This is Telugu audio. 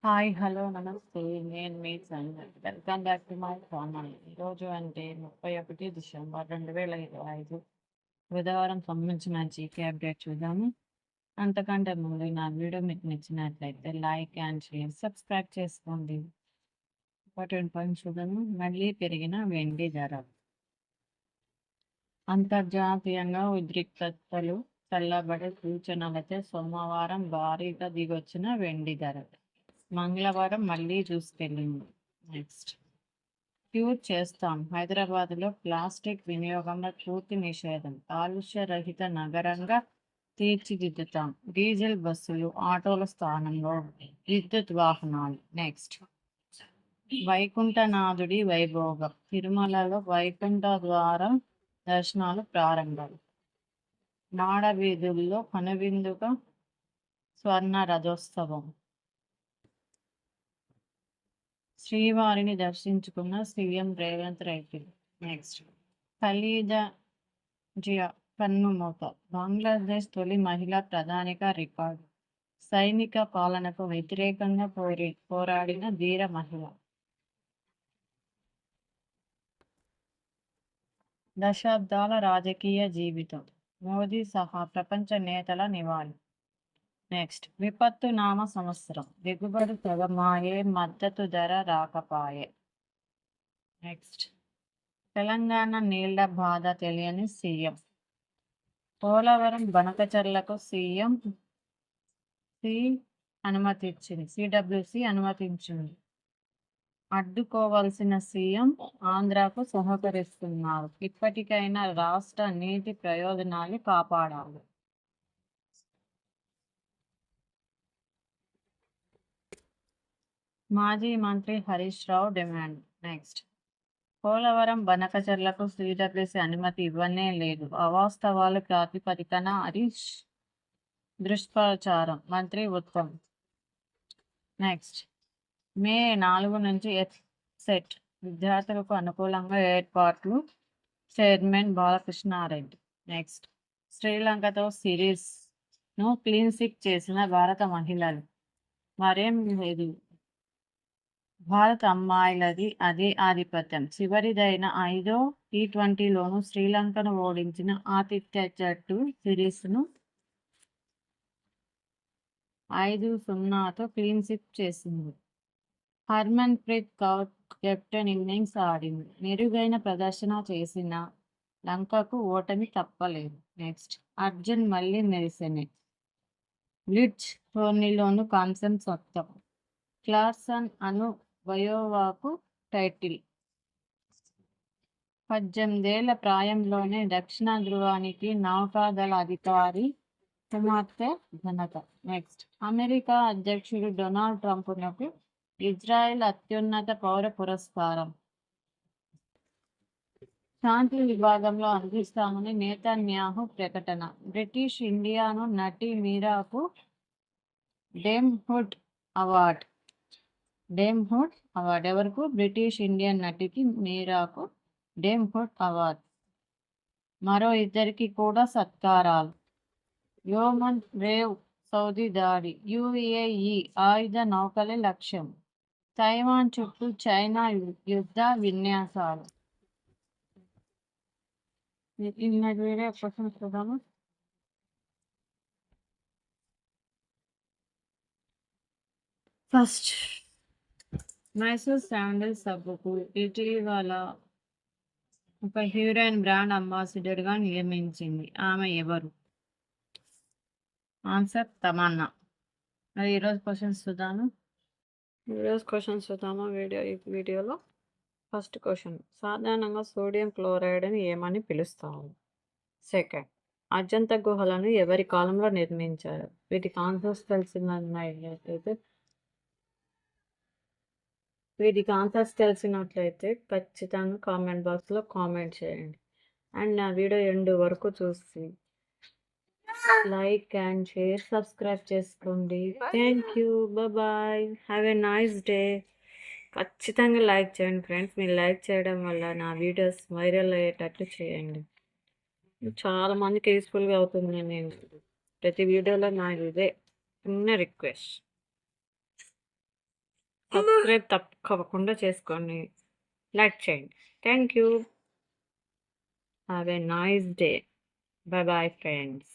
హాయ్, హలో, నమస్తే. నేను మీ Sanjay. Welcome back to my channel. ఈరోజు అంటే 31 డిసెంబర్ 2025 బుధవారం సంబంధించిన జీకే అప్డేట్ చూద్దాము. అంతకంటే ముందు నా వీడియో మీకు నచ్చినట్లయితే లైక్ అండ్ షేర్, సబ్స్క్రైబ్ చేసుకోండి. ఇంపార్టెంట్ పాయింట్ చూద్దాము. మళ్ళీ పెరిగిన వెండి ధర. అంతర్జాతీయంగా ఉద్రిక్తతలు చల్లబడే సూచనలతో సోమవారం భారీగా దిగొచ్చిన వెండి ధర మంగళవారం మళ్ళీ దూసుకెళ్లింది. నెక్స్ట్, క్యూర్ చేస్తాం. హైదరాబాద్లో ప్లాస్టిక్ వినియోగంలో పూర్తి నిషేధం. కాలుష్య రహిత నగరంగా తీర్చిదిద్దుతాం. డీజిల్ బస్సులు, ఆటోల స్థానంలో విద్యుత్ వాహనాలు. నెక్స్ట్, వైకుంఠనాథుడి వైభోగం. తిరుమలలో వైకుంఠ ద్వారం దర్శనాలు ప్రారంభం. మాడ వీధుల్లో కనువిందుగా స్వర్ణ రథోత్సవం. శ్రీవారిని దర్శించుకున్న సీఎం రేవంత్ రెడ్డి. నెక్స్ట్, ఖలీదా జియా కన్నుమూత. బంగ్లాదేశ్ తొలి మహిళా ప్రధానిగా రికార్డు. సైనిక పాలనకు వ్యతిరేకంగా పోరాడిన ధీర మహిళ. దశాబ్దాల రాజకీయ జీవితం. మోదీ సహా ప్రపంచ నేతల నివాళి. నెక్స్ట్, విపత్తు నామ సంవత్సరం. దిగుబడి తెగమాయే, మద్దతు ధర రాకపాయే. నెక్స్ట్, తెలంగాణ నీళ్ల బాధ తెలియని సీఎం. పోలవరం బనకచర్లకు సిడబ్ల్యూసి అనుమతించింది. అడ్డుకోవాల్సిన సీఎం ఆంధ్రాకు సహకరిస్తున్నారు. ఇప్పటికైనా రాష్ట్ర నీటి ప్రయోజనాలు కాపాడాలి. మాజీ మంత్రి Harish Rao demand. Next, Polavaram బనకచర్లకు CWC అనుమతి ఇవ్వనే లేదు. అవాస్తవాలు ప్రాతిపదికన హరీష్ దుష్ప్రచారం. మంత్రి ఉత్తమ్. నెక్స్ట్, మే 4 నుంచి సెట్ విద్యార్థులకు అనుకూలంగా ఏర్పాట్లు. చైర్మన్ బాలకృష్ణారెడ్డి. నెక్స్ట్, శ్రీలంకతో సిరీస్ను క్లీన్ స్వీప్ చేసిన భారత మహిళలు. మరేం లేదు, భారత అమ్మాయిలది అదే ఆధిపత్యం. చివరిదైన 5వ టీ20లోనూ శ్రీలంకను ఓడించిన ఆతిథ్య జట్టు సిరీస్ను 5-0తో క్లీన్ స్వీప్ చేసింది. హర్మన్ ప్రీత్ కౌర్ కెప్టెన్ ఇన్నింగ్స్ ఆడింది. మెరుగైన ప్రదర్శన చేసిన లంకకు ఓటమి తప్పలేదు. నెక్స్ట్, అర్జున్ మళ్ళీ మెరిసెనే. బ్లిట్జ్ టోర్నీలోనూ కాంస్యం సొంతం. క్లార్సన్ వయోవాకు టైటిల్. 18 ఏళ్ల ప్రాయంలోనే దక్షిణ ధృవానికి నౌకాదళ అధికారి కుమార్తె ఘనత. నెక్స్ట్, అమెరికా అధ్యక్షుడు డొనాల్డ్ ట్రంప్నకు ఇజ్రాయెల్ అత్యున్నత పౌర పురస్కారం. శాంతి విభాగంలో అందిస్తామని నేతన్యాహు ప్రకటన. బ్రిటిష్ ఇండియాను నటి మీరాకు డేమ్హుడ్ అవార్డు. ఎవరికి? బ్రిటిష్ ఇండియన్ నటికి మీరాకు డేమ్హుడ్ అవార్డు. మరో ఇద్దరికి కూడా సత్కారాలు. యోమన్ రేవ్ సౌదీ దాడి. యుఏఈ ఆయుధ నౌకలే లక్ష్యం. తైవాన్ చుట్టూ చైనా యుద్ధ విన్యాసాలు. వేరే క్వశ్చన్స్ చూద్దాము. ఫస్ట్, మైసూర్ శాండిల్ సబ్బుకు ఇటీవల ఒక హీరోయిన్ బ్రాండ్ అంబాసిడర్గా నియమించింది. ఆమె ఎవరు? ఆన్సర్ తమన్నా. మరి ఈరోజు క్వశ్చన్స్ చూద్దాము. వీడియోలో ఫస్ట్ క్వశ్చన్, సాధారణంగా సోడియం క్లోరైడ్ని ఏమని పిలుస్తారు? సెకండ్, అజంతా గుహలను ఎవరి కాలంలో నిర్మించారు? వీటికి ఆన్సర్స్ తెలిసినట్లయితే ఖచ్చితంగా కామెంట్ బాక్స్లో కామెంట్ చేయండి. అండ్ నా వీడియో ఎండ్ వరకు చూసి లైక్ అండ్ షేర్, సబ్స్క్రైబ్ చేసుకోండి. Thank you, bye, have a nice day. ఖచ్చితంగా లైక్ చేయండి ఫ్రెండ్స్. మీరు లైక్ చేయడం వల్ల నా వీడియోస్ వైరల్ అయ్యేటట్టు చేయండి. చాలా మందికి యూస్ఫుల్గా అవుతుంది. నేను ప్రతి వీడియోలో నా ఇదే చిన్న రిక్వెస్ట్. సబ్స్క్రైబ్ తప్పకుండా చేసుకోండి, లైక్ చేయండి. Thank you. Have a nice day. Bye bye friends.